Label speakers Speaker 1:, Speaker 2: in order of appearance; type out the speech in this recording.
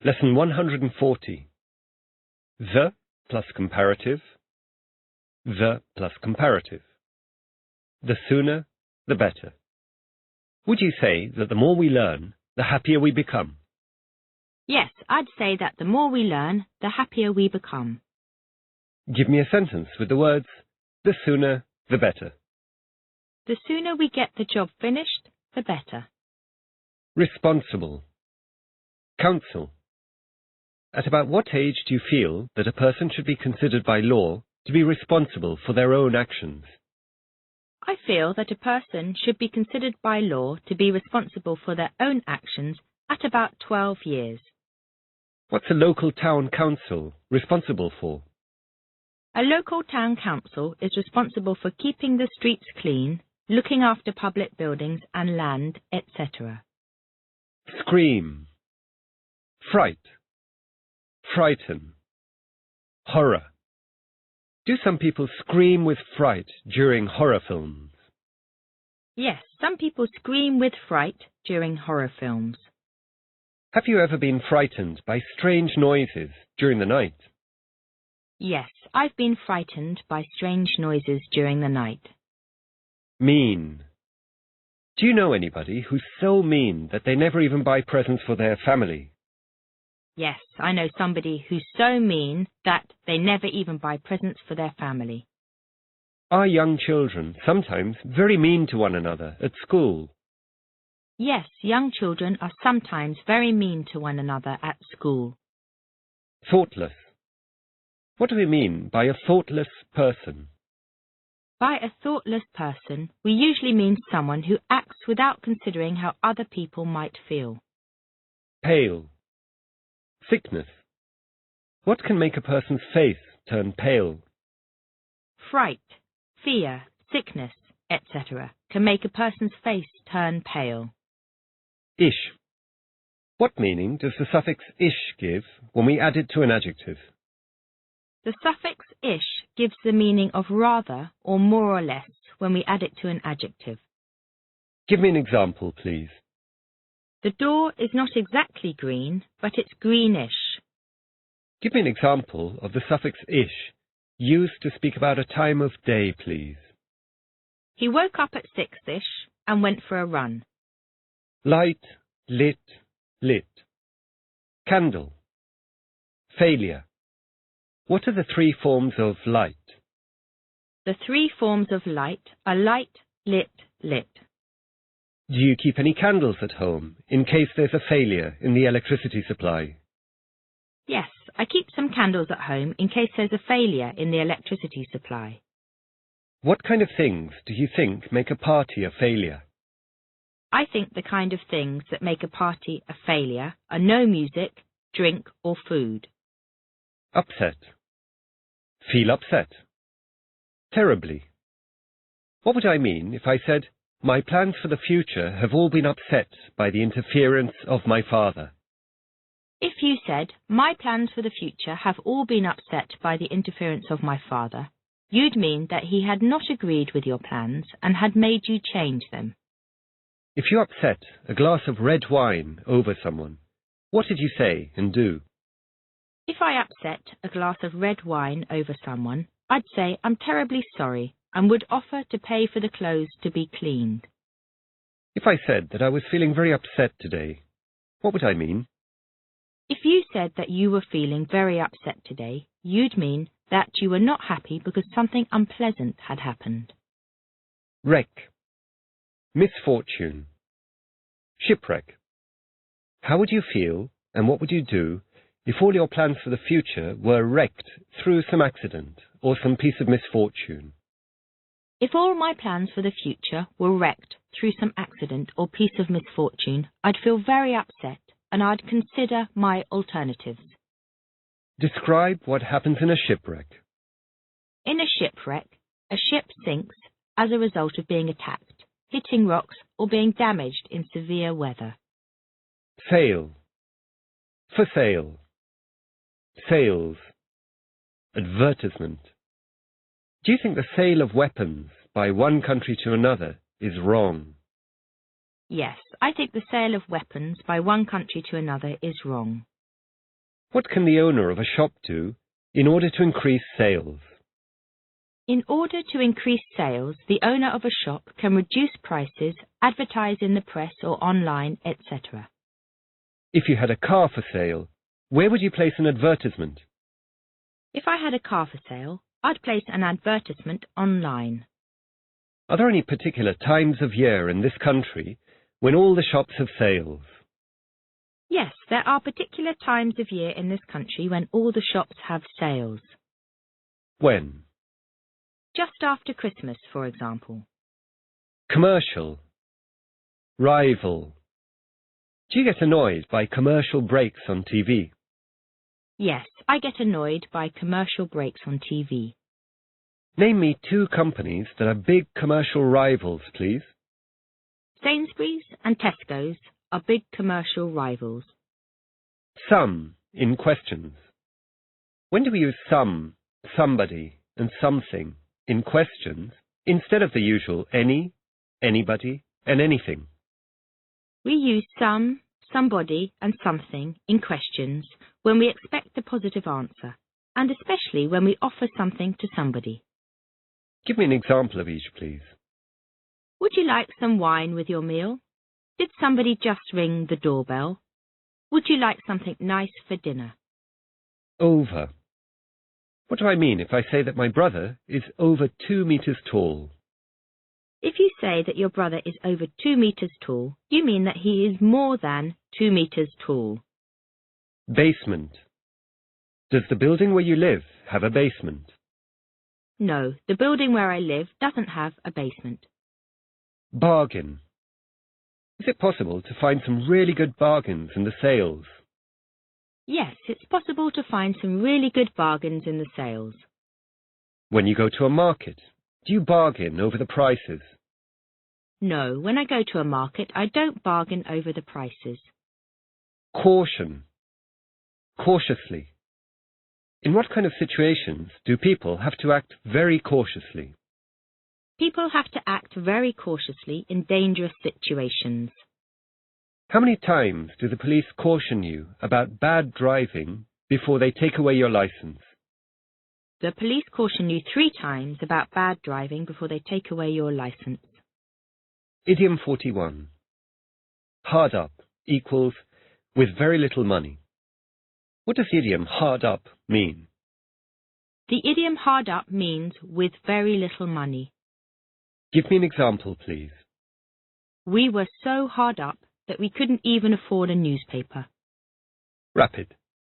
Speaker 1: Lesson 140. The plus comparative. The plus comparative. The sooner, the better. Would you say that the more we learn, the happier we become?
Speaker 2: Yes, I'd say that the more we learn, the happier we become.
Speaker 1: Give me a sentence with the words, the sooner, the better.
Speaker 2: The sooner we get the job finished, the better.
Speaker 1: Responsible. Counsel. At about what age do you feel that a person should be considered by law to be responsible for their own actions?
Speaker 2: I feel that a person should be considered by law to be responsible for their own actions at about 12 years.
Speaker 1: What's a local town council responsible for?
Speaker 2: A local town council is responsible for keeping the streets clean, looking after public buildings and land, etc.
Speaker 1: Scream. Fright. Frighten. Horror. Do some people scream with fright during horror films?
Speaker 2: Yes, some people scream with fright during horror films.
Speaker 1: Have you ever been frightened by strange noises during the night?
Speaker 2: Yes, I've been frightened by strange noises during the night.
Speaker 1: Mean. Do you know anybody who's so mean that they never even buy presents for their family?
Speaker 2: Yes, I know somebody who's so mean that they never even buy presents for their family.
Speaker 1: Are young children sometimes very mean to one another at school?
Speaker 2: Yes, young children are sometimes very mean to one another at school.
Speaker 1: Thoughtless. What do we mean by a thoughtless person?
Speaker 2: By a thoughtless person, we usually mean someone who acts without considering how other people might feel.
Speaker 1: Pale. Sickness. What can make a person's face turn pale?
Speaker 2: Fright, fear, sickness, etc. can make a person's face turn pale.
Speaker 1: Ish. What meaning does the suffix ish give when we add it to an adjective?
Speaker 2: The suffix ish gives the meaning of rather or more or less when we add it to an adjective.
Speaker 1: Give me an example, please.
Speaker 2: The door is not exactly green, but it's greenish.
Speaker 1: Give me an example of the suffix ish used to speak about a time of day, please.
Speaker 2: He woke up at 6-ish and went for a run.
Speaker 1: Light, lit, lit. Candle. Failure. What are the three forms of light?
Speaker 2: The three forms of light are light, lit, lit.
Speaker 1: Do you keep any candles at home in case there's a failure in the electricity supply?
Speaker 2: Yes, I keep some candles at home in case there's a failure in the electricity supply.
Speaker 1: What kind of things do you think make a party a failure?
Speaker 2: I think the kind of things that make a party a failure are no music, drink or food.
Speaker 1: Upset. Feel upset. Terribly. What would I mean if I said, my plans for the future have all been upset by the interference of my father?
Speaker 2: If you said, my plans for the future have all been upset by the interference of my father, you'd mean that he had not agreed with your plans and had made you change them.
Speaker 1: If you upset a glass of red wine over someone, what did you say and do?
Speaker 2: If I upset a glass of red wine over someone, I'd say I'm terribly sorry and would offer to pay for the clothes to be cleaned.
Speaker 1: If I said that I was feeling very upset today, what would I mean?
Speaker 2: If you said that you were feeling very upset today, you'd mean that you were not happy because something unpleasant had happened.
Speaker 1: Wreck. Misfortune. Shipwreck. How would you feel and what would you do if all your plans for the future were wrecked through some accident or some piece of misfortune?
Speaker 2: If all my plans for the future were wrecked through some accident or piece of misfortune, I'd feel very upset and I'd consider my alternatives.
Speaker 1: Describe what happens in a shipwreck.
Speaker 2: In a shipwreck, a ship sinks as a result of being attacked, hitting rocks or being damaged in severe weather.
Speaker 1: Sail. For sale. Sales. Advertisement. Do you think the sale of weapons by one country to another is wrong?
Speaker 2: Yes, I think the sale of weapons by one country to another is wrong.
Speaker 1: What can the owner of a shop do in order to increase sales?
Speaker 2: In order to increase sales, the owner of a shop can reduce prices, advertise in the press or online, etc.
Speaker 1: If you had a car for sale, where would you place an advertisement?
Speaker 2: If I had a car for sale, I'd place an advertisement online.
Speaker 1: Are there any particular times of year in this country when all the shops have sales?
Speaker 2: Yes, there are particular times of year in this country when all the shops have sales.
Speaker 1: When?
Speaker 2: Just after Christmas, for example.
Speaker 1: Commercial. Rival. Do you get annoyed by commercial breaks on TV?
Speaker 2: Yes, I get annoyed by commercial breaks on TV.
Speaker 1: Name me 2 companies that are big commercial rivals, please.
Speaker 2: Sainsbury's and Tesco's are big commercial rivals.
Speaker 1: Some in questions. When do we use some, somebody, and something in questions instead of the usual any, anybody, and anything?
Speaker 2: We use some, somebody, and something in questions when we expect a positive answer, and especially when we offer something to somebody.
Speaker 1: Give me an example of each, please.
Speaker 2: Would you like some wine with your meal? Did somebody just ring the doorbell? Would you like something nice for dinner?
Speaker 1: Over. What do I mean if I say that my brother is over 2 meters tall?
Speaker 2: If you say that your brother is over 2 meters tall, you mean that he is more than 2 meters tall.
Speaker 1: Basement. Does the building where you live have a basement?
Speaker 2: No, the building where I live doesn't have a basement.
Speaker 1: Bargain. Is it possible to find some really good bargains in the sales?
Speaker 2: Yes, it's possible to find some really good bargains in the sales.
Speaker 1: When you go to a market, do you bargain over the prices?
Speaker 2: No, when I go to a market, I don't bargain over the prices.
Speaker 1: Caution. Cautiously. In what kind of situations do people have to act very cautiously?
Speaker 2: People have to act very cautiously in dangerous situations.
Speaker 1: How many times do the police caution you about bad driving before they take away your license?
Speaker 2: The police caution you 3 times about bad driving before they take away your license.
Speaker 1: Idiom 41. Hard up equals with very little money. What does the idiom hard up mean?
Speaker 2: The idiom hard up means with very little money.
Speaker 1: Give me an example, please.
Speaker 2: We were so hard up that we couldn't even afford a newspaper.
Speaker 1: Rapid.